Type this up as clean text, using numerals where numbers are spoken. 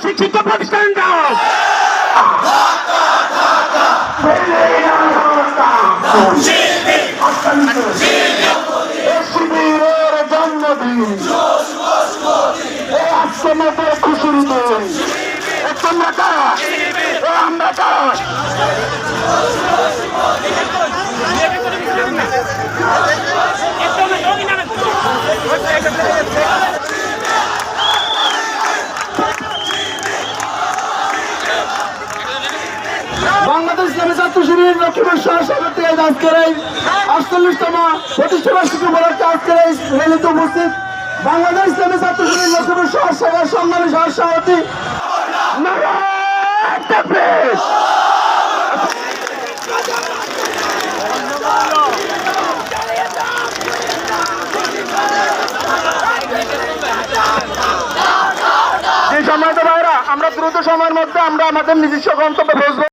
শিক্ষা প্রতিষ্ঠান দাও। শিবিরের জন্মদিন আজকে মতো খুশির দিন। তোমরা কারা? আমরা কারা? বাংলাদেশ ইসলামী ছাত্র শিবির লক্ষ্মীপুর শহর শহর থেকে আজকের এই 48তম প্রতিষ্ঠাবার্ষিকী উপলক্ষে আজকের এই র্যালিতে উপস্থিত বাংলাদেশ ইসলামী ছাত্র শিবির লক্ষ্মীপুর শহর শাখার সম্মানী সহ সভাপতি আমরা দ্রুত সময়ের মধ্যে আমরা আমাদের নিজস্ব গন্তব্যে পৌঁছবো।